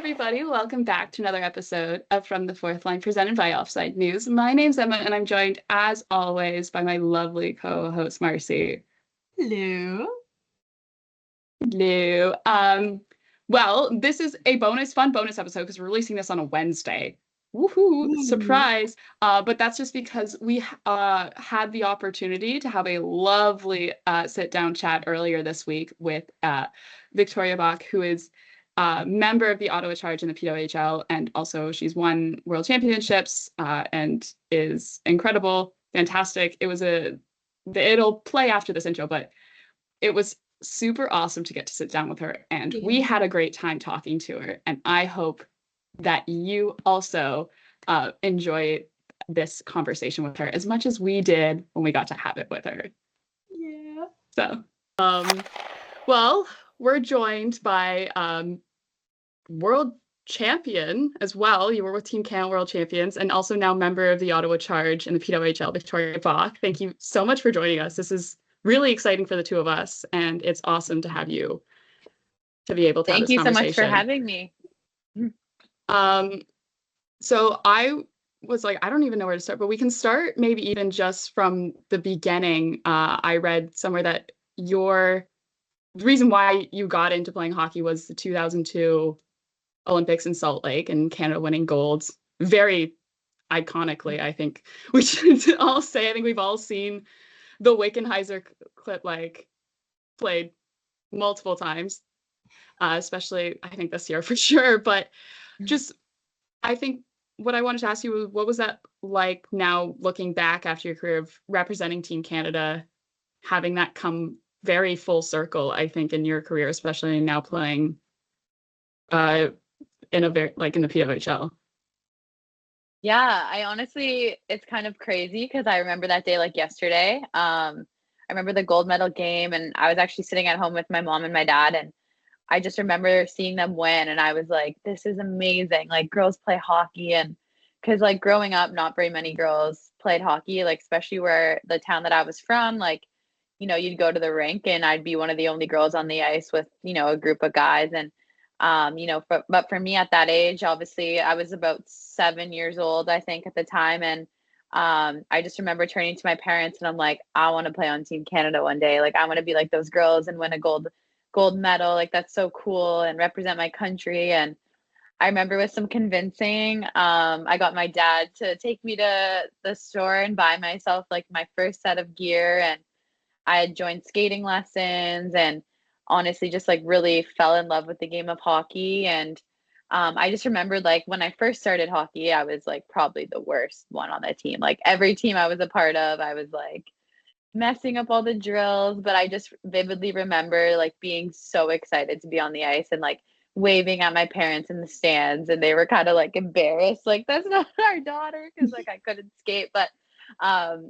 everybody. Welcome back to another episode of From the Fourth Line presented by Offside News. My name's Emma, and I'm joined, as always, by my lovely co-host, Marcie. Hello. Hello. Well, this is a fun bonus episode because we're releasing this on a Wednesday. Woohoo! Surprise! But that's just because we had the opportunity to have a lovely sit-down chat earlier this week with Victoria Bach, who is member of the Ottawa Charge in the PWHL, and also she's won world championships and is incredible, fantastic. It'll play after this intro, but it was super awesome to get to sit down with her, and we had a great time talking to her, and I hope that you also enjoy this conversation with her as much as we did when we got to have it with her. Yeah. So, well, we're joined by world champion as well. You were with Team Canada World Champions and also now member of the Ottawa Charge in the PWHL, Victoria Bach. Thank you so much for joining us. This is really exciting for the two of us, and it's awesome to have you to be able to have this conversation. Thank you so much for having me. So I was like, I don't even know where to start, but we can start maybe even just from the beginning. I read somewhere that the reason why you got into playing hockey was the 2002 Olympics in Salt Lake and Canada winning gold. Very iconically, I think we should all say. I think we've all seen the Wickenheiser clip played multiple times, especially I think this year for sure. But just, I think what I wanted to ask you was, what was that like now looking back after your career of representing Team Canada, having that come very full circle, I think, in your career, especially now playing in the PWHL? Yeah, I honestly, it's kind of crazy because I remember that day like yesterday. I remember the gold medal game, and I was actually sitting at home with my mom and my dad, and I just remember seeing them win, and I was like, this is amazing. Like, girls play hockey. And because like growing up, not very many girls played hockey, like especially where the town that I was from, like, you'd go to the rink and I'd be one of the only girls on the ice with, a group of guys. And but for me at that age, obviously I was about 7 years old, I think, at the time. And I just remember turning to my parents and I'm like, I want to play on Team Canada one day. Like, I want to be like those girls and win a gold medal. Like, that's so cool, and represent my country. And I remember with some convincing, I got my dad to take me to the store and buy myself like my first set of gear. And I had joined skating lessons and honestly just like really fell in love with the game of hockey. And I just remembered like when I first started hockey, I was like probably the worst one on the team. Like every team I was a part of, I was like messing up all the drills. But I just vividly remember like being so excited to be on the ice and like waving at my parents in the stands, and they were kind of like embarrassed, like that's not our daughter, because like I couldn't skate. But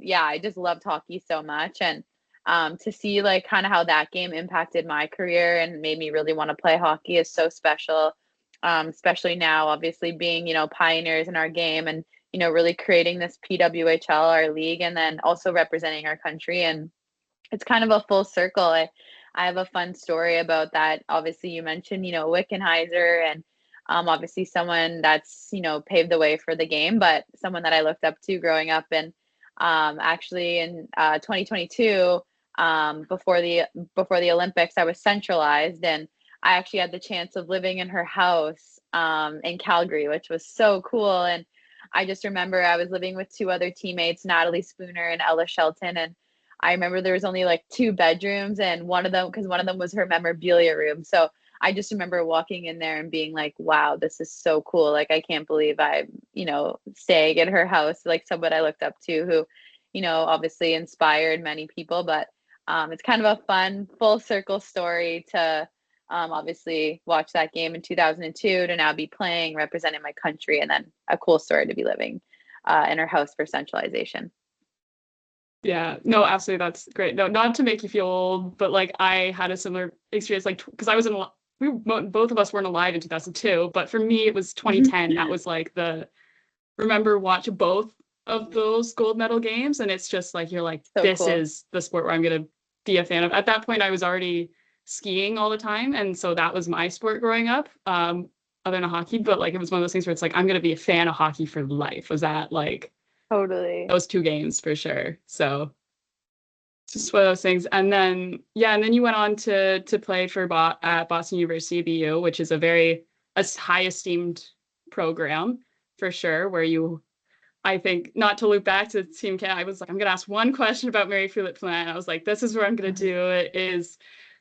yeah, I just loved hockey so much. And to see like kind of how that game impacted my career and made me really want to play hockey is so special. Especially now, obviously being, pioneers in our game and, really creating this PWHL, our league, and then also representing our country. And it's kind of a full circle. I have a fun story about that. Obviously you mentioned, Wickenheiser, and obviously someone that's, paved the way for the game, but someone that I looked up to growing up. And actually in 2022, before the Olympics, I was centralized, and I actually had the chance of living in her house in Calgary, which was so cool. And I just remember I was living with two other teammates, Natalie Spooner and Ella Shelton. And I remember there was only like 2 bedrooms, and one of them was her memorabilia room. So I just remember walking in there and being like, wow, this is so cool. Like, I can't believe I'm, staying in her house, like someone I looked up to who, obviously inspired many people. But it's kind of a fun full circle story to obviously watch that game in 2002 to now be playing, representing my country, and then a cool story to be living in her house for centralization. Yeah, no, absolutely. That's great. No, not to make you feel old, but like I had a similar experience, like because I was both of us weren't alive in 2002, but for me it was 2010. That was like remember watch both of those gold medal games, and it's just like, you're like, so this cool. Is the sport where I'm going to be a fan of. At that point I was already skiing all the time, and so that was my sport growing up. other than hockey, but like it was one of those things where it's like I'm gonna be a fan of hockey for life. Was that like Totally. those 2 games for sure? So it's just one of those things. And then yeah, and then you went on to play for at Boston University BU, which is a high esteemed program for sure, where you I think not to loop back to Team Canada, I was like, I'm gonna ask one question about Marie-Philip Poulin. I was like, this is where I'm gonna do it. Is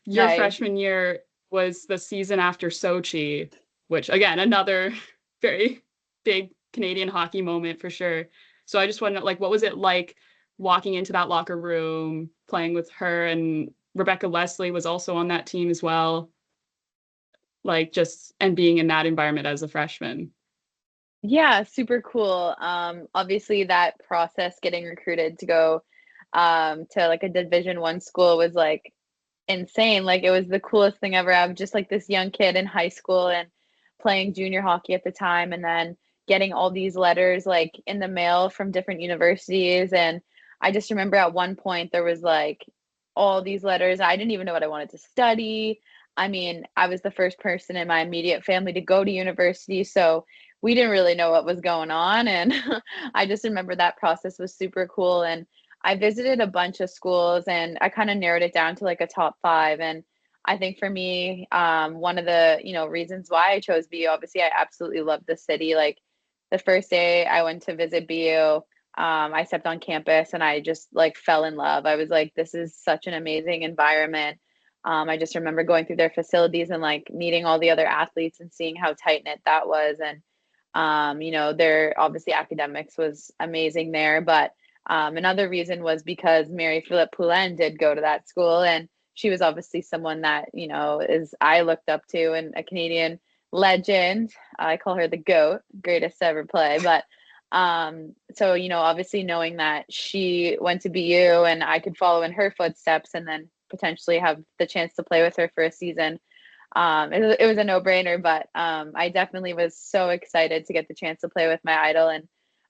your Nice. freshman year was the season after Sochi, which again, another very big Canadian hockey moment for sure. So I just want to know, like, what was it like walking into that locker room, playing with her, and Rebecca Leslie was also on that team as well, like just and being in that environment as a freshman. Yeah, super cool. Obviously that process getting recruited to go to like a Division 1 school was like insane. Like it was the coolest thing ever. I'm just like this young kid in high school and playing junior hockey at the time, and then getting all these letters like in the mail from different universities. And I just remember at one point there was like all these letters. I didn't even know what I wanted to study. I mean, I was the first person in my immediate family to go to university, so we didn't really know what was going on. And I just remember that process was super cool. And I visited a bunch of schools and I kind of narrowed it down to like a top 5. And I think for me, one of the, reasons why I chose BU, obviously I absolutely love the city. Like the first day I went to visit BU, I stepped on campus and I just like fell in love. I was like, this is such an amazing environment. I just remember going through their facilities and like meeting all the other athletes and seeing how tight knit that was. And, their obviously academics was amazing there. But another reason was because Marie-Philip Poulin did go to that school, and she was obviously someone that, is I looked up to, and a Canadian legend. I call her the GOAT, greatest to ever play. But so, obviously knowing that she went to BU and I could follow in her footsteps and then potentially have the chance to play with her for a season, it was a no-brainer. But I definitely was so excited to get the chance to play with my idol. And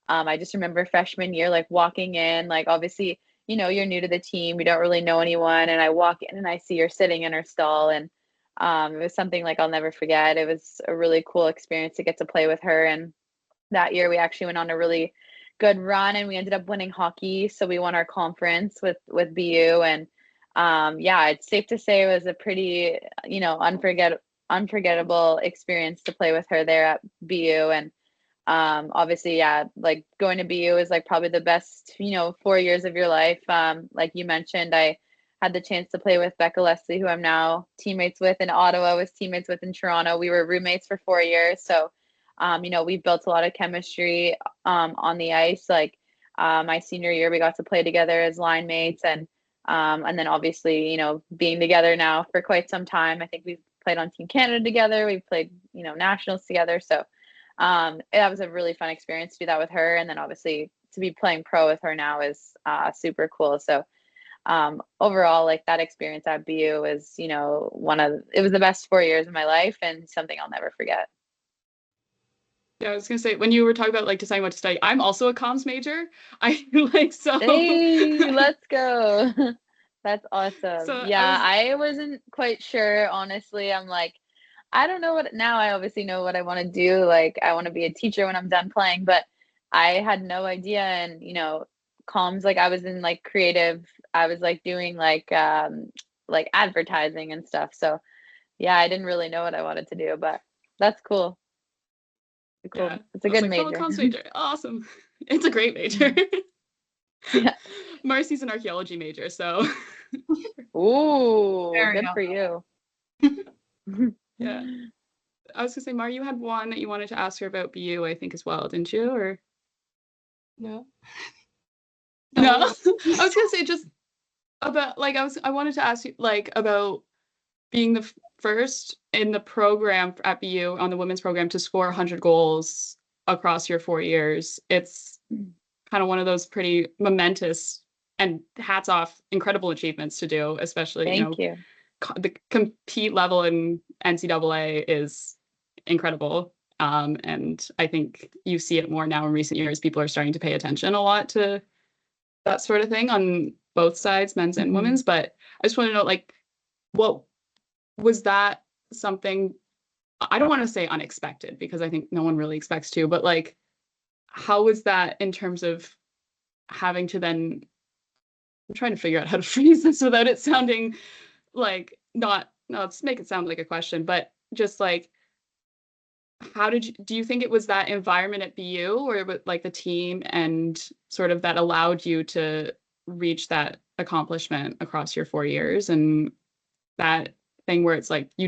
I just remember freshman year, like walking in, like obviously, you're new to the team, you don't really know anyone. And I walk in and I see her sitting in her stall. And it was something like I'll never forget. It was a really cool experience to get to play with her. And that year we actually went on a really good run and we ended up winning hockey. So we won our conference with BU. And yeah, it's safe to say it was a pretty, unforgettable experience to play with her there at BU. And obviously, yeah, like going to BU is like probably the best, 4 years of your life. Like you mentioned, I had the chance to play with Becca Leslie, who I'm now teammates with in Ottawa, was teammates with in Toronto. We were roommates for 4 years. So, we built a lot of chemistry on the ice. Like my senior year, we got to play together as line mates. And then obviously, being together now for quite some time. I think we've played on Team Canada together. We've played, nationals together. So that was a really fun experience to do that with her. And then obviously to be playing pro with her now is super cool. So overall, like that experience at BU is, it was the best 4 years of my life and something I'll never forget. Yeah, I was gonna say when you were talking about like deciding what to study, I'm also a comms major. I like so. Hey, let's go. That's awesome. So I Yeah, was I wasn't quite sure, honestly. I'm like, I don't know what now I obviously know what I want to do. Like I want to be a teacher when I'm done playing, but I had no idea. And comms, like I was in like creative, I was like doing like advertising and stuff. So yeah, I didn't really know what I wanted to do, but that's cool. yeah, It's a I was good like, oh, major. comms major, awesome. It's a great major. Yeah. Marcie's an archaeology major, so Ooh, There we good go. for you. yeah. I was gonna say, Mar, you had one that you wanted to ask her about BU, I think, as well, didn't you? Or No. no? I was gonna say just about like I wanted to ask you like about being the first in the program at BU on the women's program to score 100 goals across your 4 years. It's kind of one of those pretty momentous and hats off, incredible achievements to do, especially, Thank you. the compete level in NCAA is incredible. And I think you see it more now in recent years. People are starting to pay attention a lot to that sort of thing on both sides, men's and women's. But I just want to know, like, what was that something I don't want to say unexpected because I think no one really expects to, but like, how was that in terms of having to then, I'm trying to figure out how to phrase this without it sounding like not, no, let's make it sound like a question, but just like, how did you, do you think it was that environment at BU or with like the team and sort of that allowed you to reach that accomplishment across your 4 years, and that thing where it's like you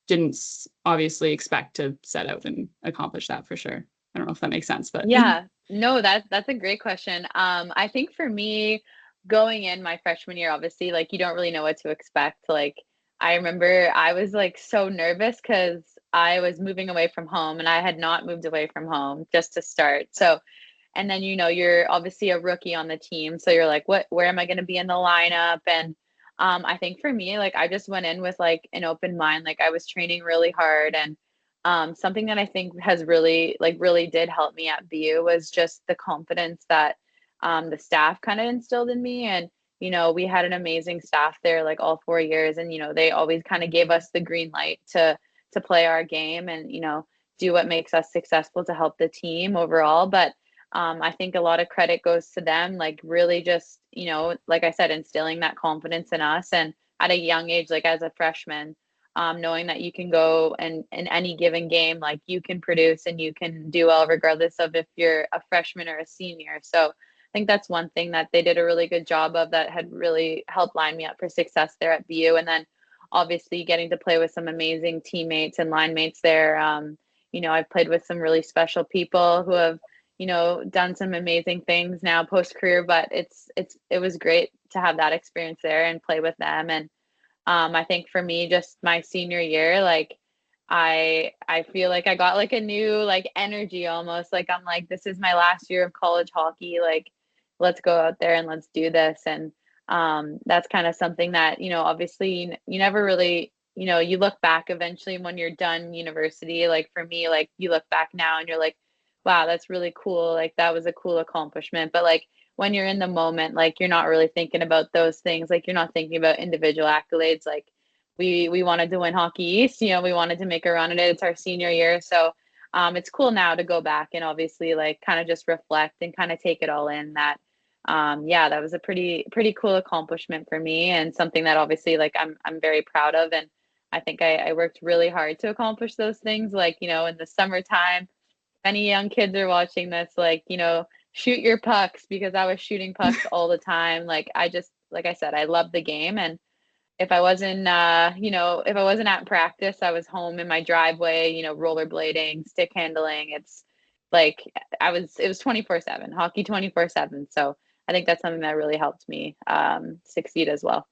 didn't obviously expect to set out and accomplish that for sure. I don't know if that makes sense, but Yeah, no, that's a great question. I think for me, going in my freshman year, obviously, like you don't really know what to expect. Like I remember I was like so nervous because I was moving away from home and I had not moved away from home just to start. So, and then you're obviously a rookie on the team, so you're like, where am I going to be in the lineup? And I think for me, like I just went in with like an open mind. Like I was training really hard, and something that I think has really did help me at BU was just the confidence that the staff kind of instilled in me. And we had an amazing staff there like all 4 years, and they always kind of gave us the green light to play our game and do what makes us successful to help the team overall. But I think a lot of credit goes to them, like really just like I said, instilling that confidence in us, and at a young age, like as a freshman, knowing that you can go and in any given game, like you can produce and you can do well regardless of if you're a freshman or a senior. So I think that's one thing that they did a really good job of that had really helped line me up for success there at BU. And then obviously getting to play with some amazing teammates and line mates there. I've played with some really special people who have done some amazing things now post career, but it was great to have that experience there and play with them. And I think for me, just my senior year, like I feel like I got like a new like energy almost. Like I'm like, this is my last year of college hockey. Like, let's go out there and let's do this. And that's kind of something that, obviously you never really, you look back eventually when you're done university. Like for me, like you look back now and you're like, wow, that's really cool. Like that was a cool accomplishment. But like when you're in the moment, like you're not really thinking about those things. Like you're not thinking about individual accolades. Like we wanted to win Hockey East, we wanted to make a run at it. It's our senior year. So it's cool now to go back and obviously like kind of just reflect and kind of take it all in that yeah, that was a pretty cool accomplishment for me, and something that obviously like I'm very proud of. And I think I worked really hard to accomplish those things. Like, in the summertime, if any young kids are watching this, like, shoot your pucks, because I was shooting pucks all the time. Like I just, like I said, I love the game. And if I wasn't, if I wasn't at practice, I was home in my driveway, rollerblading, stick handling. It's like it was 24/7, hockey 24/7. So I think that's something that really helped me succeed as well.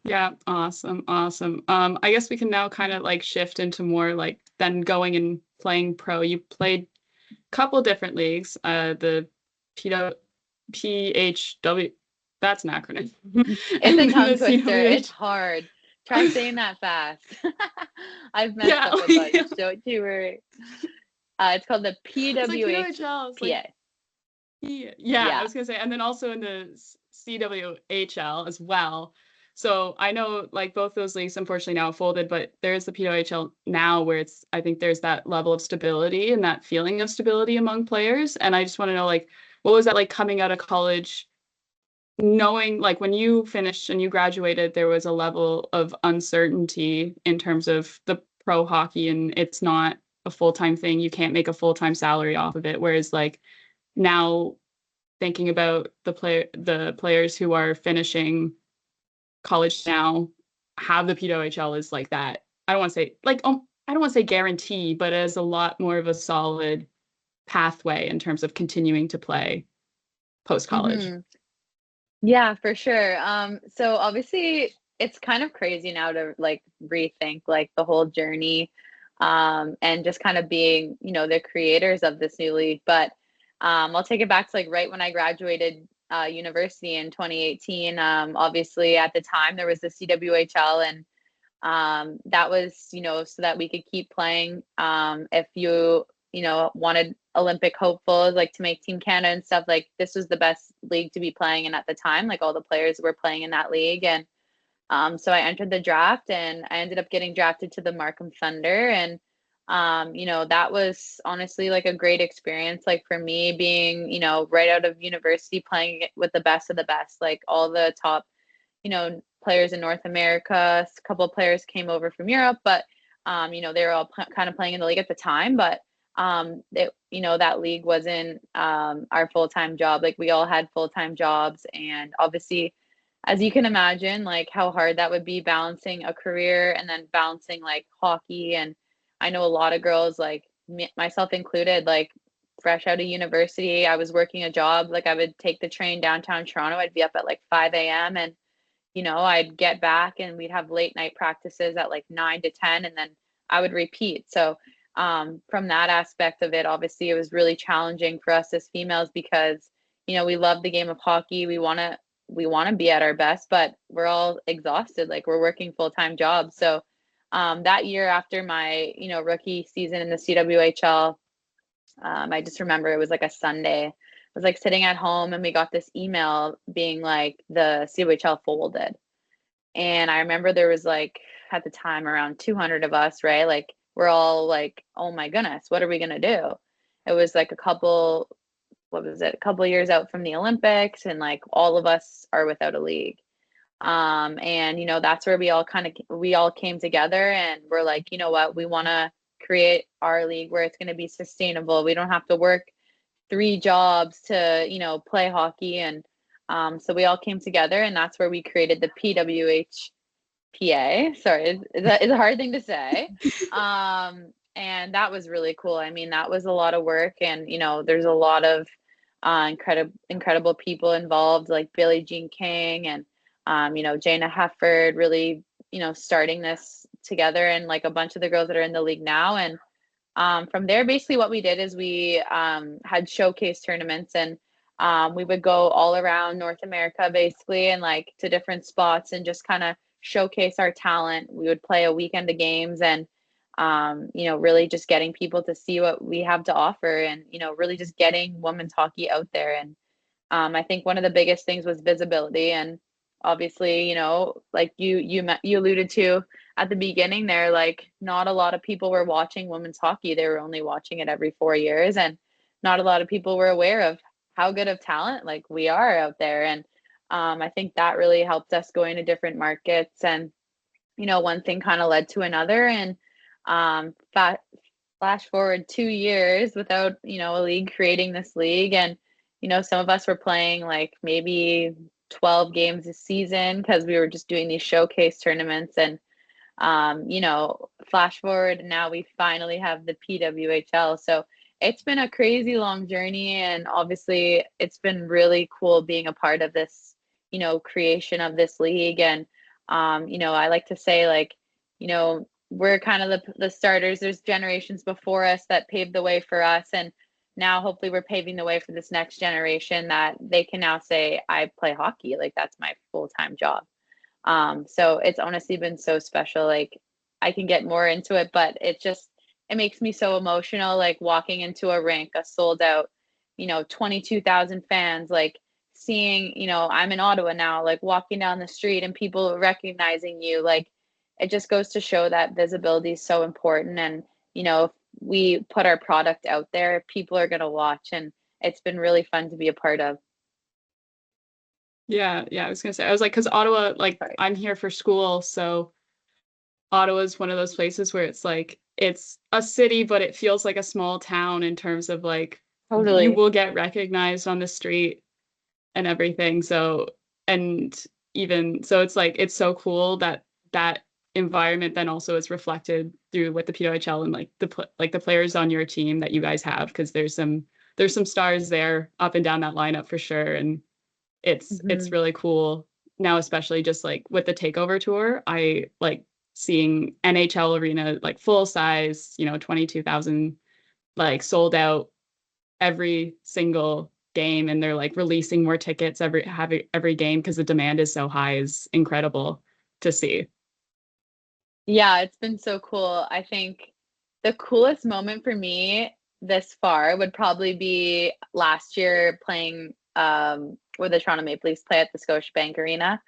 yeah, awesome, awesome. I guess we can now kind of like shift into more like then going and playing pro. You played a couple different leagues. The PHW, that's an acronym. It's a tongue twister. It's hard. Try saying that fast. I've messed up a bunch. Don't you worry. It's called the PWHL. Yeah, I was gonna say, and then also in the CWHL as well. So I know like both those leagues unfortunately now folded, but there's the PWHL now where I think there's that level of stability and that feeling of stability among players. And I just want to know, like, what was that like coming out of college, knowing like when you finished and you graduated, there was a level of uncertainty in terms of the pro hockey, and it's not a full-time thing. You can't make a full-time salary off of it. Whereas like now thinking about the players who are finishing college now have the PWHL is like that. I don't want to say like I don't want to say guarantee, but as a lot more of a solid pathway in terms of continuing to play post college. Mm-hmm. Yeah, for sure. So obviously it's kind of crazy now to like rethink like the whole journey, and just kind of being, the creators of this new league. But I'll take it back to like right when I graduated university in 2018. Obviously at the time there was the CWHL, and that was, so that we could keep playing. If you wanted Olympic hopefuls, like to make Team Canada and stuff, like this was the best league to be playing in at the time. Like all the players were playing in that league. And So I entered the draft and I ended up getting drafted to the Markham Thunder. And, that was honestly like a great experience. Like for me being, right out of university playing with the best of the best, like all the top, players in North America. A couple of players came over from Europe, but, they were all kind of playing in the league at the time. But, that league wasn't our full-time job. Like we all had full-time jobs. And obviously, as you can imagine, like how hard that would be balancing a career and then balancing like hockey. And I know a lot of girls, like myself included, like fresh out of university, I was working a job. Like I would take the train downtown Toronto. I'd be up at like 5 a.m. and I'd get back and we'd have late night practices at like 9 to 10 and then I would repeat. So from that aspect of it, obviously it was really challenging for us as females because, we love the game of hockey. We want to be at our best, but we're all exhausted. Like we're working full-time jobs. So that year after my, rookie season in the CWHL, I just remember it was like a Sunday. I was like sitting at home and we got this email being like the CWHL folded. And I remember there was like at the time around 200 of us, right? Like we're all like, oh my goodness, what are we going to do? It was like what was it? A couple of years out from the Olympics and like all of us are without a league. And that's where we all came together and we're like, you know what, we want to create our league where it's going to be sustainable. We don't have to work 3 jobs to, play hockey. And so we all came together and that's where we created the PWHPA. Sorry, is a hard thing to say. And that was really cool. I mean, that was a lot of work and, there's a lot of incredible people involved like Billie Jean King and, Jana Hefford really, starting this together and like a bunch of the girls that are in the league now. And from there, basically what we did is we had showcase tournaments and we would go all around North America basically and like to different spots and just kind of showcase our talent. We would play a weekend of games and, really just getting people to see what we have to offer and, really just getting women's hockey out there. And I think one of the biggest things was visibility. And obviously, like you alluded to at the beginning there, like not a lot of people were watching women's hockey. They were only watching it every 4 years. And not a lot of people were aware of how good of talent like we are out there. And I think that really helped us go into different markets. And, one thing kind of led to another. And flash forward 2 years without, a league creating this league. And, some of us were playing like maybe 12 games a season because we were just doing these showcase tournaments. And, flash forward, now we finally have the PWHL. So it's been a crazy long journey. And obviously it's been really cool being a part of this, creation of this league. And, I like to say like, we're kind of the starters. There's generations before us that paved the way for us. And now hopefully we're paving the way for this next generation that they can now say, I play hockey. Like that's my full-time job. So it's honestly been so special. Like I can get more into it, but it makes me so emotional. Like walking into a rink, a sold out, 22,000 fans, like seeing, I'm in Ottawa now, like walking down the street and people recognizing you, like it just goes to show that visibility is so important. And, if we put our product out there, people are going to watch. And it's been really fun to be a part of. Yeah, I was gonna say, I was like, because Ottawa, like I'm here for school, so Ottawa is one of those places where it's like it's a city, but it feels like a small town in terms of like Totally. you will get recognized on the street and everything. So and even so, it's like it's so cool that that environment then also is reflected through with the PWHL and like the players on your team that you guys have, because there's some stars there up and down that lineup for sure. And it's really cool now, especially just like with the takeover tour. I like seeing NHL arena like full size, 22,000, like sold out every single game, and they're like releasing more tickets every game because the demand is so high is incredible to see. Yeah, it's been so cool. I think the coolest moment for me this far would probably be last year playing where the Toronto Maple Leafs play at the Scotiabank Arena.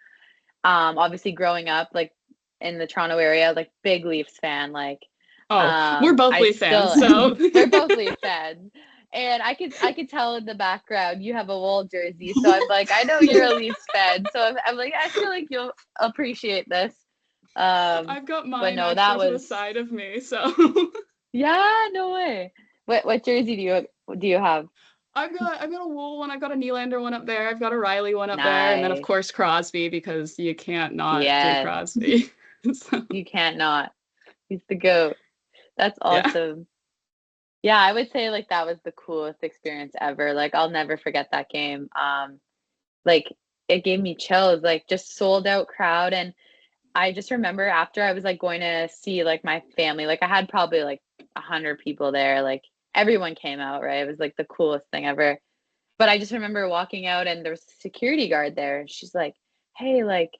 Obviously growing up like in the Toronto area, like big Leafs fan, like Oh, we're both I Leaf fans, still so we're both Leaf fans. And I could tell in the background you have a wool jersey. So I'm like, I know you're a Leafs fan. So I'm like, I feel like you'll appreciate this. I've got But mine no, that actually to the was side of me. So yeah, no way. What jersey do you have? I've got a wool one, I've got a Nylander one up there, I've got a Riley one up there, and then of Nice. course Crosby because you can't not do Yes, Crosby. So, you can't not. He's the GOAT. That's yeah. awesome. Yeah, I would say like that was the coolest experience ever. Like I'll never forget that game. Like it gave me chills, like just sold out crowd. And I just remember after I was like going to see like my family, like I had probably like 100 people there. Like everyone came out, right? It was like the coolest thing ever. But I just remember walking out and there was a security guard there. She's like, "Hey, like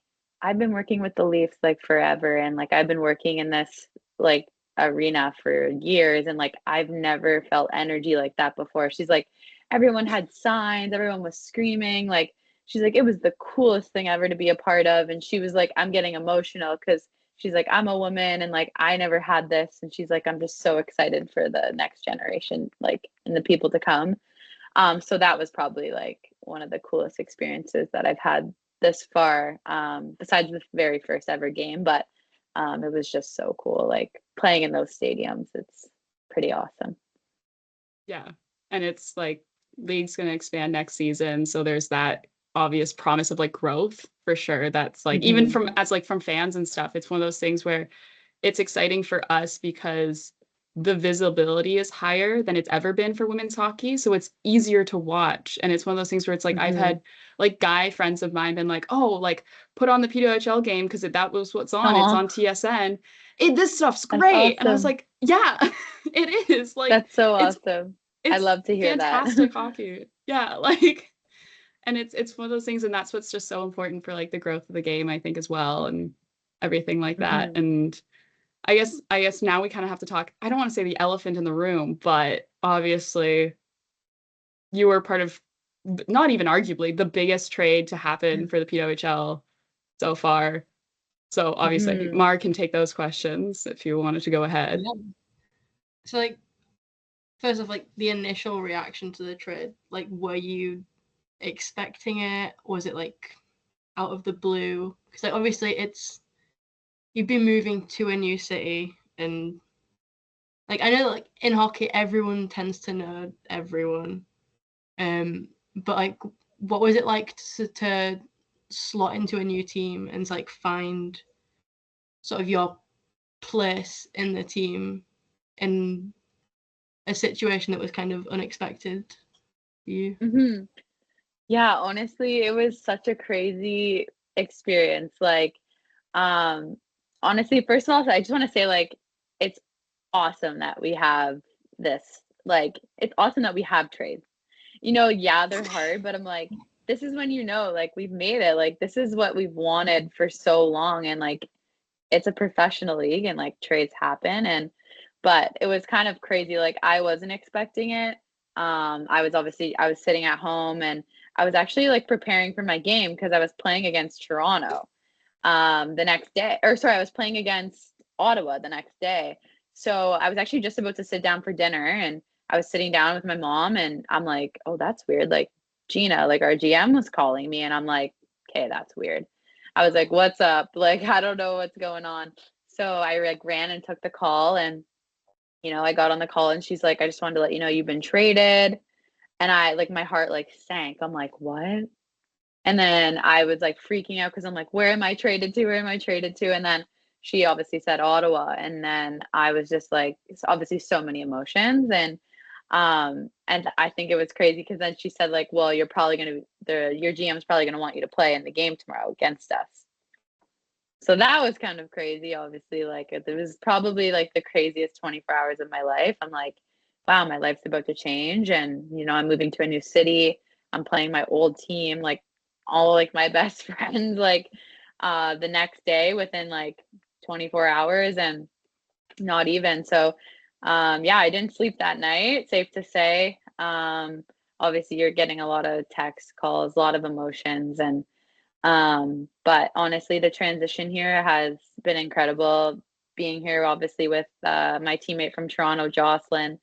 I've been working with the Leafs like forever and like I've been working in this like arena for years and like I've never felt energy like that before." She's like, "Everyone had signs, everyone was screaming, like she's like it was the coolest thing ever to be a part of." And she was like, "I'm getting emotional cuz she's like I'm a woman and like I never had this." And she's like, "I'm just so excited for the next generation like and the people to come." So that was probably like one of the coolest experiences that I've had this far, besides the very first ever game. But it was just so cool, like playing in those stadiums. It's pretty awesome. Yeah. And it's like league's going to expand next season, so there's that obvious promise of like growth for sure. That's like even Hmm. from as like from fans and stuff, it's one of those things where it's exciting for us because the visibility is higher than it's ever been for women's hockey. So it's easier to watch. And it's one of those things where it's like I've Hmm. had like guy friends of mine been like, oh, like put on the PWHL game because that was what's on. It's Oh, on TSN. This stuff's that's great. And I was awesome. like, yeah, it is. Like That's so it's awesome. I it's love to hear that. fantastic hockey. Yeah, like and it's one of those things and that's what's just so important for like the growth of the game, I think, as well, and everything like that. Hmm. And I guess now we kind of have to talk. I don't want to say the elephant in the room, but obviously you were part of not even arguably the biggest trade to happen for the PWHL so far. So obviously I think Hmm. Mar can take those questions if you wanted to go ahead. Yeah. So like first off, like the initial reaction to the trade, like were you expecting it? Was it like out of the blue? Because like obviously it's you've been moving to a new city and like I know like in hockey everyone tends to know everyone. But like what was it like to slot into a new team and like find sort of your place in the team in a situation that was kind of unexpected for you? Hmm. Yeah, honestly, it was such a crazy experience. Like, um, honestly, first of all, I just want to say, like, it's awesome that we have this. Like, it's awesome that we have trades. Yeah, they're hard, but I'm like, this is when like, we've made it. Like, this is what we've wanted for so long. And like, it's a professional league and like trades happen. But it was kind of crazy. Like, I wasn't expecting it. I was sitting at home and I was actually like preparing for my game because I was playing against Toronto the next day. Or sorry, I was playing against Ottawa the next day. So I was actually just about to sit down for dinner and I was sitting down with my mom and I'm like, oh, that's weird. Like Gina, like our GM was calling me and I'm like, okay, that's weird. I was like, what's up? Like, I don't know what's going on. So I like ran and took the call and I got on the call and she's like, I just wanted to let you know you've been traded. And I like my heart like sank. I'm like, what? And then I was like freaking out because I'm like, where am I traded to? Where am I traded to? And then she obviously said Ottawa. And then I was just like, it's obviously so many emotions. And I think it was crazy because then she said, like, well, you're probably gonna your GM's probably gonna want you to play in the game tomorrow against us. So that was kind of crazy, obviously. Like it was probably like the craziest 24 hours of my life. I'm like, wow, my life's about to change. And, I'm moving to a new city. I'm playing my old team, like all like my best friends, like the next day within like 24 hours and not even. So yeah, I didn't sleep that night, safe to say. Obviously you're getting a lot of text calls, a lot of emotions and But honestly, the transition here has been incredible. Being here, obviously, with my teammate from Toronto, Jocelyn.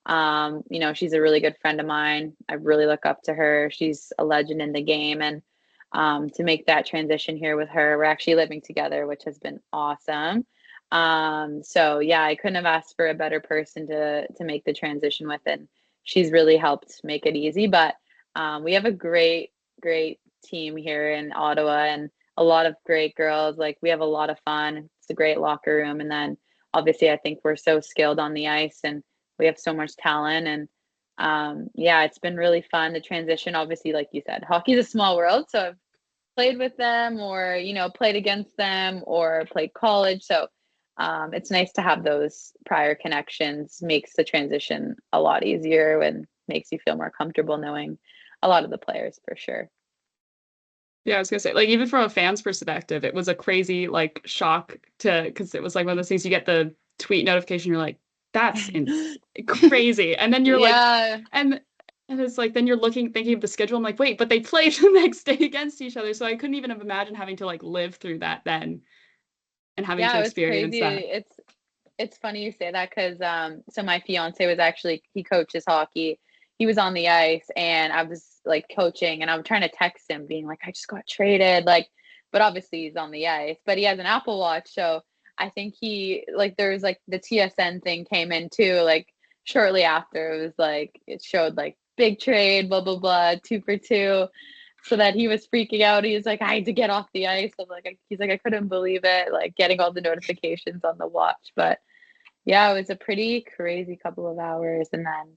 She's a really good friend of mine. I really look up to her. She's a legend in the game. And to make that transition here with her, we're actually living together, which has been awesome. So yeah, I couldn't have asked for a better person to make the transition with, and she's really helped make it easy. But we have a great team here in Ottawa and a lot of great girls. Like we have a lot of fun. It's a great locker room. And then obviously I think we're so skilled on the ice and we have so much talent. And yeah, it's been really fun to transition. Obviously, like you said, hockey's a small world. So I've played with them or, played against them or played college. So it's nice to have those prior connections, makes the transition a lot easier and makes you feel more comfortable knowing a lot of the players for sure. Yeah, I was gonna say, like, even from a fan's perspective, it was a crazy, like, shock because it was like one of those things you get the tweet notification, you're like, that's crazy. And then you're like, Yeah. and it's like, then you're thinking of the schedule. I'm like, wait, but they played the next day against each other. So I couldn't even imagine having to like live through that then and having Yeah, to it was experience crazy. that. It's funny you say that because so my fiance was actually he coaches hockey. He was on the ice and I was like coaching and I'm trying to text him being like I just got traded like but obviously he's on the ice, but he has an Apple Watch, so I think he like there's like the TSN thing came in too like shortly after it was like it showed like big trade blah blah blah 2 for 2 so that he was freaking out. He was like, I had to get off the ice. I'm like, he's like, I couldn't believe it, like getting all the notifications on the watch. But yeah, it was a pretty crazy couple of hours. And then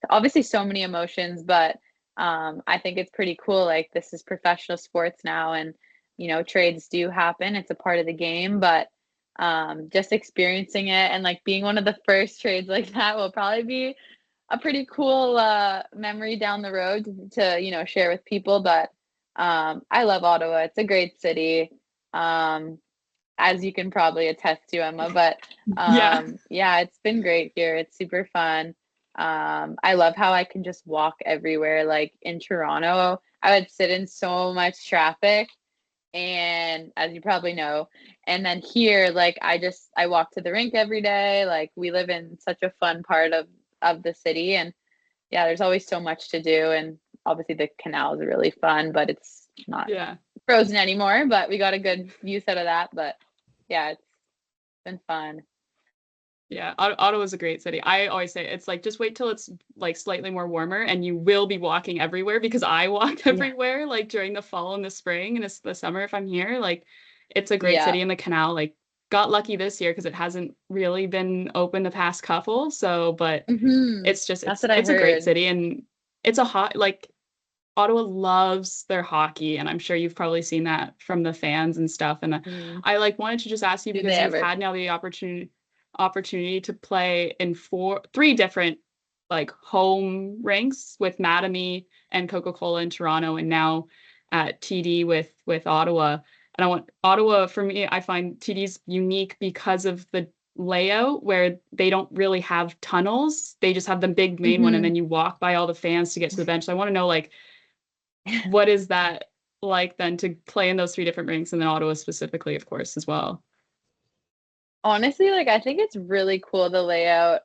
obviously so many emotions, but I think it's pretty cool. Like this is professional sports now and, trades do happen. It's a part of the game, but just experiencing it and like being one of the first trades like that will probably be a pretty cool memory down the road to share with people. But I love Ottawa. It's a great city, as you can probably attest to, Emma. But Yeah. yeah, it's been great here. It's super fun. I love how I can just walk everywhere. Like in Toronto, I would sit in so much traffic and as you probably know, and then here like I walk to the rink every day. Like we live in such a fun part of the city and yeah, there's always so much to do and obviously the canal is really fun, but it's not Yeah. frozen anymore, but we got a good use out of that. But yeah, it's been fun. Yeah, Ottawa's a great city. I always say it's like just wait till it's like slightly more warmer and you will be walking everywhere because I walk Yeah. everywhere like during the fall and the spring and it's the summer if I'm here. Like it's a great Yeah. city and the canal like got lucky this year because it hasn't really been open the past couple. So, but it's just That's it's what I it's a great heard. city and it's a hot like Ottawa loves their hockey and I'm sure you've probably seen that from the fans and stuff. And Mm. I like wanted to just ask you Do they because you've ever? had now the opportunity to play in three different like home rinks with Mattamy and Coca-Cola in Toronto and now at TD with Ottawa. And I want Ottawa for me, I find TD's unique because of the layout where they don't really have tunnels. They just have the big main one and Hmm. then you walk by all the fans to get to the bench. So I want to know like what is that like then to play in those three different rinks and then Ottawa specifically, of course, as well. Honestly, like I think it's really cool the layout.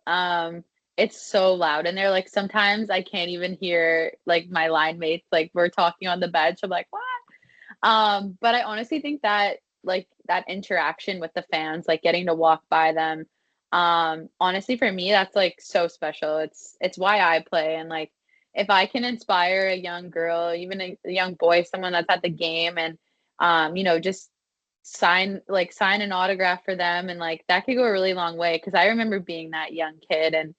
It's so loud and they're like sometimes I can't even hear like my line mates like we're talking on the bench. I'm like, what? But I honestly think that like that interaction with the fans, like getting to walk by them, honestly for me that's like so special. It's why I play and like if I can inspire a young girl, even a young boy, someone that's at the game and just sign an autograph for them and like that could go a really long way because I remember being that young kid and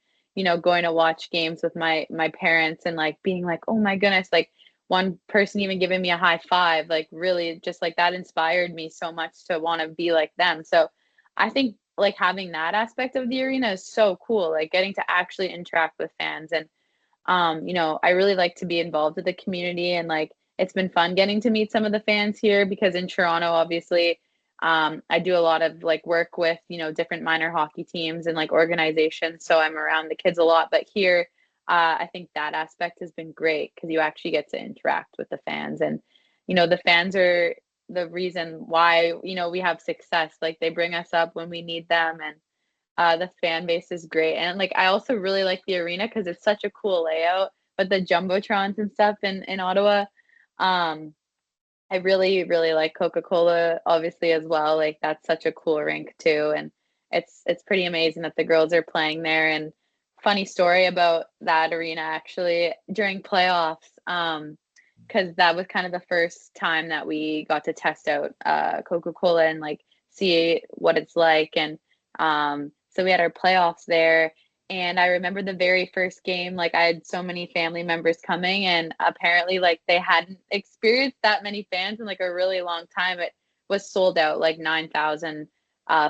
going to watch games with my parents and like being like oh my goodness like one person even giving me a high five like really just like that inspired me so much to want to be like them. So I think like having that aspect of the arena is so cool, like getting to actually interact with fans and I really like to be involved with the community and like it's been fun getting to meet some of the fans here because in Toronto, obviously, I do a lot of like work with, different minor hockey teams and like organizations. So I'm around the kids a lot. But here, I think that aspect has been great because you actually get to interact with the fans. And the fans are the reason why, we have success. Like they bring us up when we need them, and the fan base is great. And like I also really like the arena because it's such a cool layout, but the jumbotrons and stuff in Ottawa. Um, I really, really like Coca-Cola, obviously, as well. Like that's such a cool rink too. And it's pretty amazing that the girls are playing there. And funny story about that arena actually during playoffs, because that was kind of the first time that we got to test out Coca-Cola and like see what it's like. And so we had our playoffs there. And I remember the very first game, like I had so many family members coming, and apparently, like they hadn't experienced that many fans in like a really long time. It was sold out, like 9,000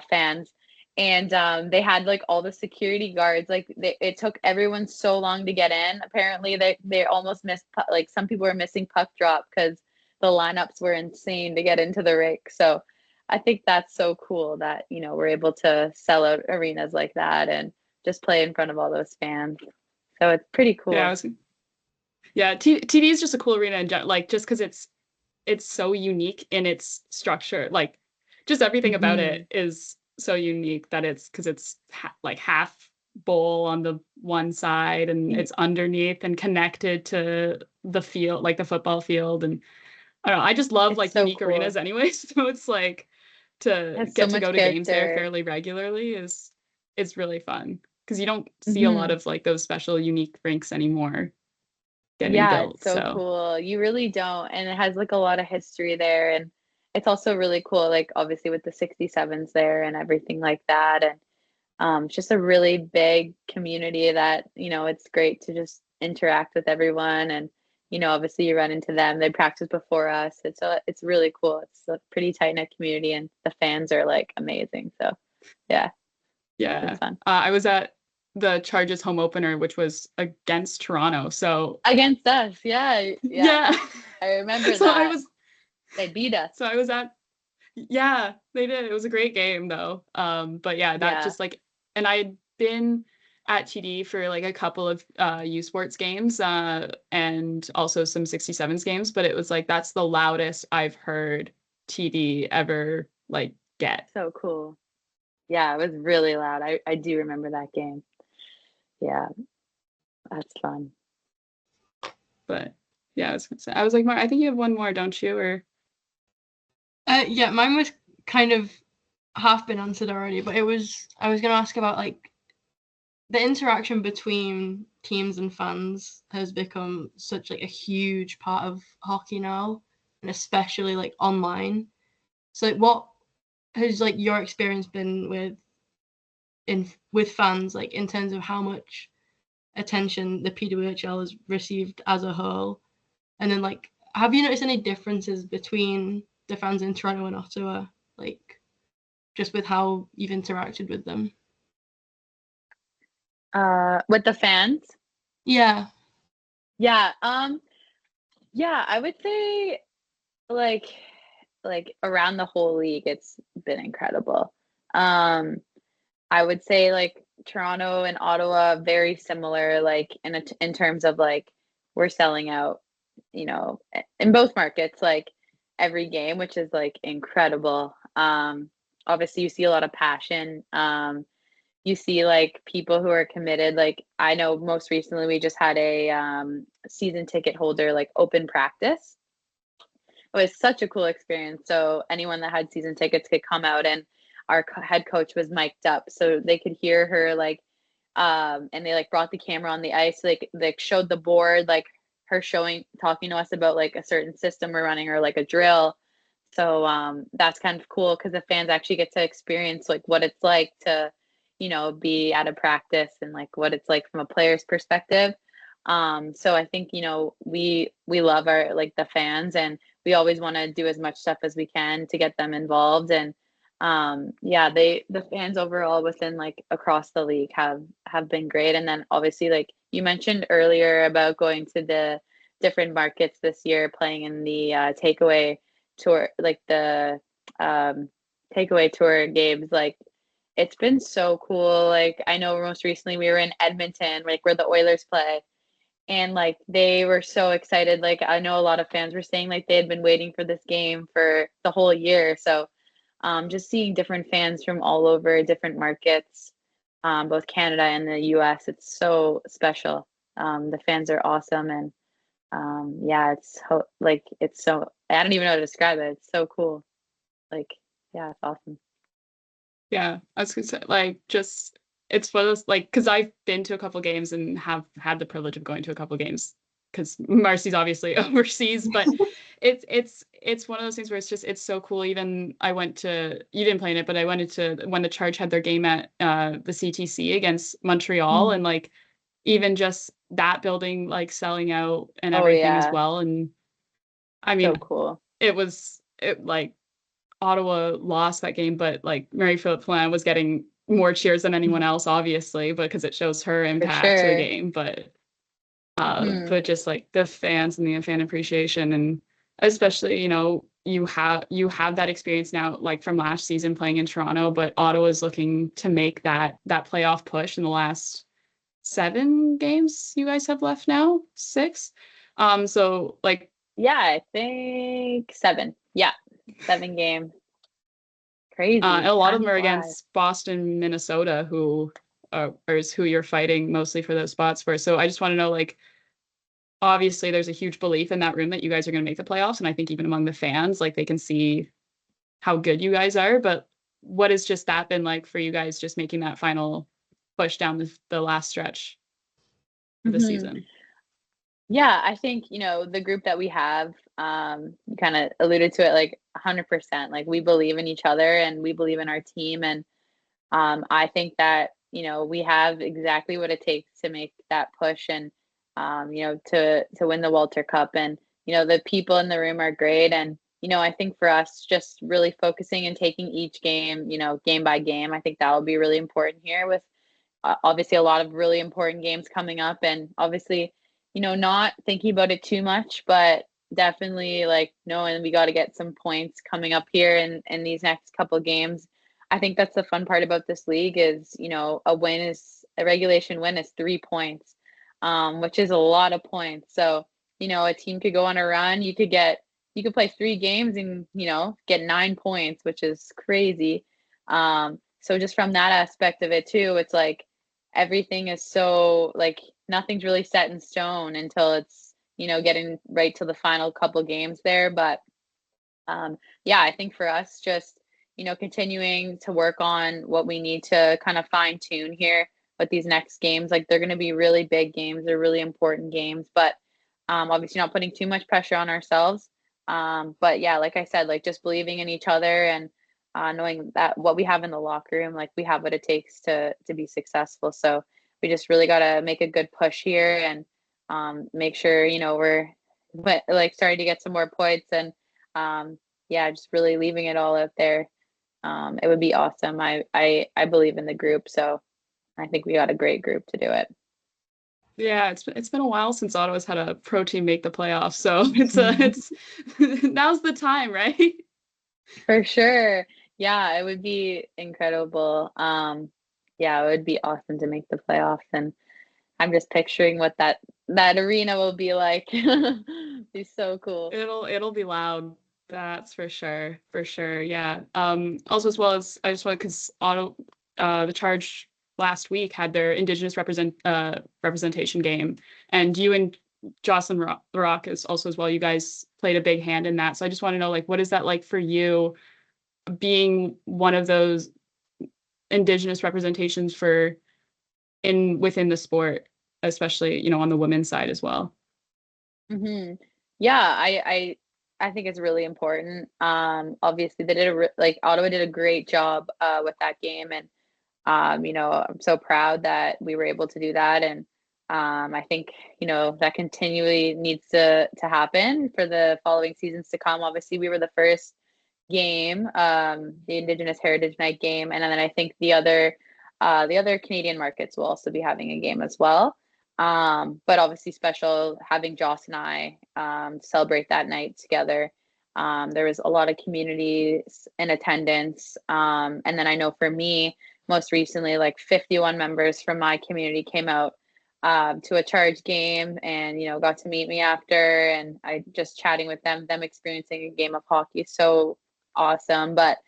fans, and they had like all the security guards. Like it took everyone so long to get in. Apparently, they almost missed like some people were missing puck drop because the lineups were insane to get into the rink. So I think that's so cool that we're able to sell out arenas like that and just play in front of all those fans. So it's pretty cool. TD is just a cool arena in general, like just because it's so unique in its structure. Like just everything about it is so unique that because it's like half bowl on the one side and it's underneath and connected to the field, like the football field. And I don't know, I just love It's like so unique cool. arenas anyway. So it's like to Has get so to go much to games there character. fairly regularly is really fun because you don't see a lot of like those special unique rinks anymore getting Yeah, built. it's so So cool. You really don't. And it has like a lot of history there. And it's also really cool, like obviously with the 67s there and everything like that. And it's just a really big community that, it's great to just interact with everyone. And, obviously you run into them. They practice before us. It's really cool. It's a pretty tight-knit community and the fans are like amazing. So yeah, it's fun. I was at the Charge's home opener, which was against Toronto. So Against us, yeah. I remember so that. They beat us. So I was at they did. It was a great game though. But yeah, that just like, and I had been at TD for like a couple of U Sports games and also some 67s games, but it was like that's the loudest I've heard TD ever like get. So cool. Yeah, it was really loud. I do remember that game. Yeah, that's fun. But yeah, I was like, Mar, I think you have one more, don't you? Or yeah, mine was kind of half been answered already, but I was gonna ask about like the interaction between teams and fans has become such like a huge part of hockey now, and especially like online. So like, what has like your experience been with fans, like in terms of how much attention the PWHL has received as a whole? And then like, have you noticed any differences between the fans in Toronto and Ottawa, like just with how you've interacted with them? With the fans? Yeah. Yeah. Yeah, I would say like around the whole league, it's been incredible. I would say like Toronto and Ottawa very similar, like in terms of like we're selling out, in both markets, like every game, which is like incredible. Obviously you see a lot of passion. You see like people who are committed. Like I know most recently we just had a season ticket holder like open practice. It was such a cool experience. So anyone that had season tickets could come out, and our head coach was mic'd up so they could hear her like and they like brought the camera on the ice, like they showed the board, like her talking to us about like a certain system we're running or like a drill. So that's kind of cool because the fans actually get to experience like what it's like to be at a practice and like what it's like from a player's perspective. So I think we love our like the fans, and we always want to do as much stuff as we can to get them involved. And the fans overall within like across the league have been great. And then obviously like you mentioned earlier about going to the different markets this year, playing in the takeaway tour, like the takeaway tour games. Like it's been so cool. Like I know most recently we were in Edmonton, like where the Oilers play, and like they were so excited. Like I know a lot of fans were saying like they had been waiting for this game for the whole year. So just seeing different fans from all over different markets, both Canada and the US, it's so special. The fans are awesome, and yeah, like it's so, I don't even know how to describe it. It's so cool. Like, yeah, it's awesome. Yeah, I was gonna say, like, just it's one of those, like, because I've been to a couple games and have had the privilege of going to a couple games because Marcie's obviously overseas, but it's one of those things where it's so cool. Even I went to, you didn't play in it, but I went into when the Charge had their game at the CTC against Montreal, and like even just that building like selling out and Oh everything as yeah, well. And I so mean, cool. it like Ottawa lost that game, but like Mary Philip Lamb was getting more cheers than anyone else, obviously, because it shows her For impact to the sure. game. Mhm. But just like the fans and the fan appreciation, and especially, you have that experience now, like from last season playing in Toronto, but Ottawa is looking to make that playoff push in the last 7 games you guys have left now, 6. So like Yeah, I think 7. Yeah, 7 games. and Crazy. a lot of them Time are flies. against Boston, Minnesota, who is who you're fighting mostly for those spots for. So I just want to know, like, obviously there's a huge belief in that room that you guys are going to make the playoffs, and I think even among the fans, like they can see how good you guys are. But what has just that been like for you guys, just making that final push down the last stretch of the hmm season? Yeah, I think, the group that we have, you kind of alluded to it, like 100%. Like we believe in each other and we believe in our team. And I think that, we have exactly what it takes to make that push and, to win the Walter Cup. And, the people in the room are great. And, I think for us, just really focusing and taking each game, game by game, I think that will be really important here with obviously a lot of really important games coming up. And obviously, not thinking about it too much, but definitely like knowing we got to get some points coming up here in these next couple games. I think that's the fun part about this league is, a regulation win is 3 points, which is a lot of points. So, a team could go on a run. You could play 3 games and, get 9 points, which is crazy. So just from that aspect of it too, it's like everything is so like nothing's really set in stone until it's, getting right to the final couple games there. But yeah, I think for us, just, continuing to work on what we need to kind of fine tune here with these next games. Like they're going to be really big games, they're really important games, but obviously not putting too much pressure on ourselves. But yeah, like I said, like just believing in each other and knowing that what we have in the locker room, like we have what it takes to be successful. So we just really got to make a good push here and make sure, we're like starting to get some more points and yeah, just really leaving it all out there. It would be awesome. I believe in the group, so I think we got a great group to do it. Yeah, it's been a while since Ottawa's had a pro team make the playoffs, so it's now's the time, right? For sure. Yeah, it would be incredible. Yeah, it would be awesome to make the playoffs, and I'm just picturing what that arena will be like. Be so cool. It'll be loud. That's for sure. For sure. Yeah. Also, as well as I just want, because the Charge last week had their Indigenous representation game, and you and Jocelyn Rock is also as well. You guys played a big hand in that. So I just want to know, like, what is that like for you, being one of those Indigenous representations for in within the sport, especially, on the women's side as well. hmm Yeah, I think it's really important. Obviously, they did like Ottawa did a great job with that game, and I'm so proud that we were able to do that. And I think that continually needs to happen for the following seasons to come. Obviously, we were the first game, the Indigenous Heritage Night game, and then I think the other Canadian markets will also be having a game as well. But obviously special having Joss and I celebrate that night together. There was a lot of communities in attendance. And then I know for me, most recently, like 51 members from my community came out to a Charge game, and got to meet me after, and I just chatting with them experiencing a game of hockey is so awesome. But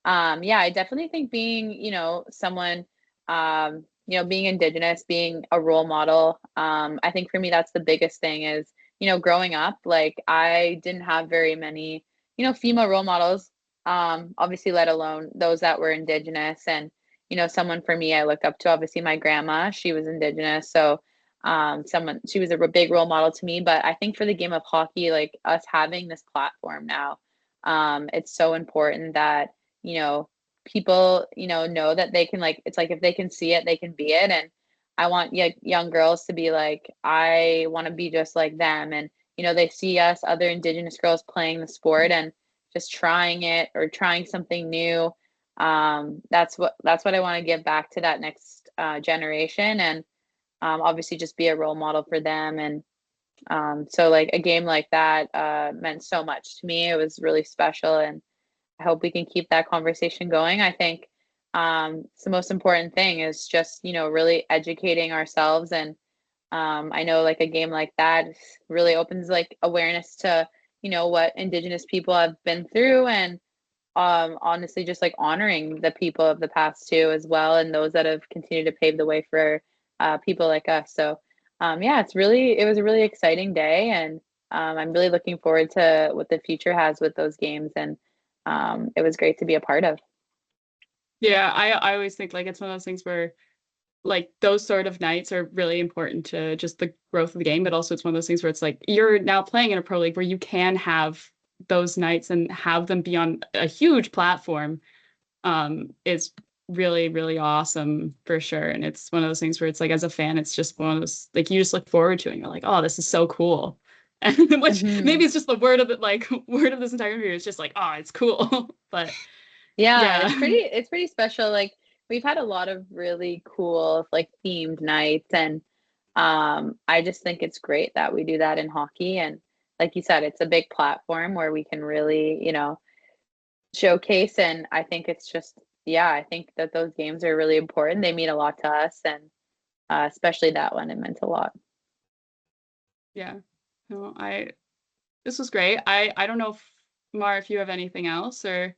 yeah, I definitely think being someone being Indigenous, being a role model, I think for me that's the biggest thing is growing up, like I didn't have very many female role models, obviously, let alone those that were Indigenous. And someone for me I look up to, obviously my grandma, she was Indigenous, so she was a big role model to me. But I think for the game of hockey, like us having this platform now, it's so important that people know that they can, like, it's like if they can see it, they can be it. And I want young girls to be like, I want to be just like them. And they see us other Indigenous girls playing the sport and just trying it or trying something new. That's what I want to give back to that next generation. And obviously just be a role model for them. And so like a game like that meant so much to me. It was really special, and I hope we can keep that conversation going. I think it's the most important thing is just really educating ourselves. And I know like a game like that really opens like awareness to what Indigenous people have been through. And honestly just like honoring the people of the past too as well, and those that have continued to pave the way for people like us. So yeah, it was a really exciting day. And I'm really looking forward to what the future has with those games. And it was great to be a part of. Yeah, I always think like it's one of those things where like those sort of nights are really important to just the growth of the game, but also it's one of those things where it's like you're now playing in a pro league where you can have those nights and have them be on a huge platform. Is really, really awesome for sure. And it's one of those things where it's like as a fan, it's just one of those like you just look forward to it and you're like, oh, this is so cool. And which Mhm. maybe it's just the word of it, like word of this entire interview is just like, oh, it's cool. But Yeah, yeah. it's pretty special. Like we've had a lot of really cool like themed nights. And I just think it's great that we do that in hockey. And like you said, it's a big platform where we can really, showcase. And I think it's just, yeah, I think that those games are really important. They mean a lot to us. And especially that one, it meant a lot. Yeah. No, this was great. I don't know if Mar, if you have anything else or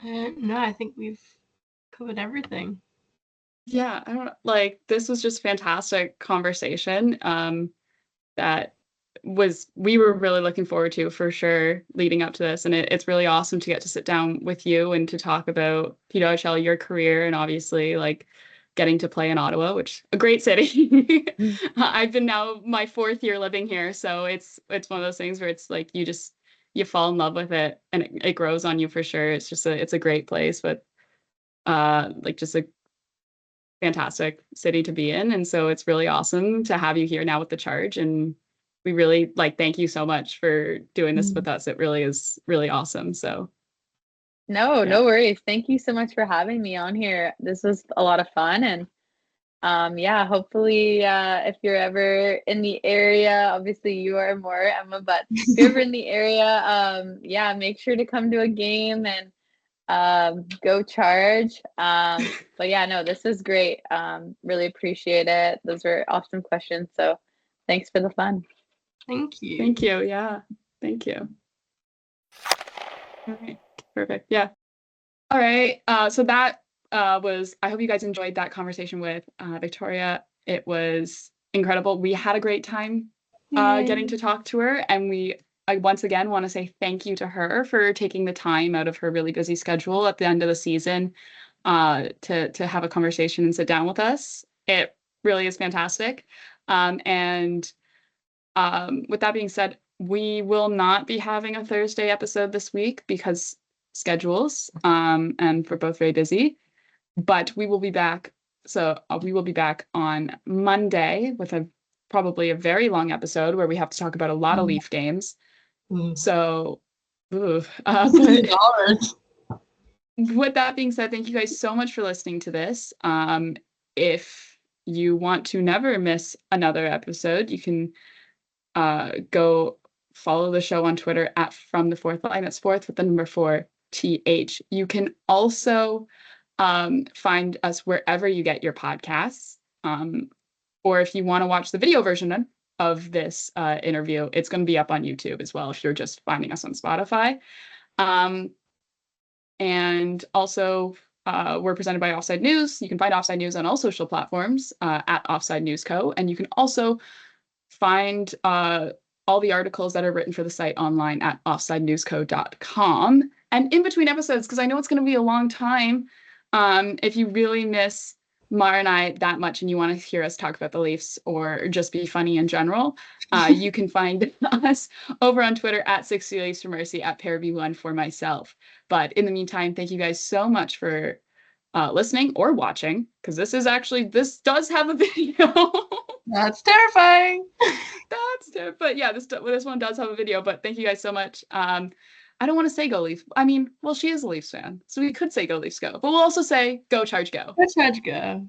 No, I think we've covered everything. yeah, I don't know. Like this was just fantastic conversation. That we were really looking forward to for sure leading up to this. And it's really awesome to get to sit down with you and to talk about PWHL, your career, and obviously like getting to play in Ottawa, which a great city. Mm. I've been now my 4th year living here. So it's one of those things where it's like you fall in love with it and it grows on you for sure. It's a great place, but like just a fantastic city to be in. And so it's really awesome to have you here now with the Charge. And we really like thank you so much for doing this with us. It really is really awesome. So No, yeah. no worries. Thank you so much for having me on here. This was a lot of fun. And yeah, hopefully if you're ever in the area, obviously you are more, Emma, but if you're ever in the area, yeah, make sure to come to a game and go Charge. But yeah, no, this was great. Really appreciate it. Those were awesome questions. So thanks for the fun. Thank you. Thank you. Yeah. Thank you. All right. Perfect. Yeah. All right. So that was, I hope you guys enjoyed that conversation with Victoria. It was incredible. We had a great time getting to talk to her. And I once again want to say thank you to her for taking the time out of her really busy schedule at the end of the season to have a conversation and sit down with us. It really is fantastic. And with that being said, we will not be having a Thursday episode this week because schedules, and we're both very busy. But we will be back. So we will be back on Monday with probably a very long episode where we have to talk about a lot of Leaf games. So, with that being said, thank you guys so much for listening to this. If you want to never miss another episode, you can go follow the show on Twitter at From the Fourth Line. That's fourth with the number 4TH. You can also find us wherever you get your podcasts. or if you want to watch the video version of this interview, it's going to be up on YouTube as well if you're just finding us on Spotify. And also, we're presented by Offside News. You can find Offside News on all social platforms at Offside News Co. And you can also find all the articles that are written for the site online at offsidenewsco.com. And in between episodes, because I know it's going to be a long time, if you really miss Mara and I that much and you want to hear us talk about the Leafs or just be funny in general, you can find us over on Twitter at 60 Leafs for Marcie, at PWHL for myself. But in the meantime, thank you guys so much for listening or watching, because this does have a video. That's terrifying. But yeah, this one does have a video. But thank you guys so much. I don't want to say go Leafs. I mean, well, she is a Leafs fan, so we could say go Leafs go, but we'll also say go Charge go. Go Charge go.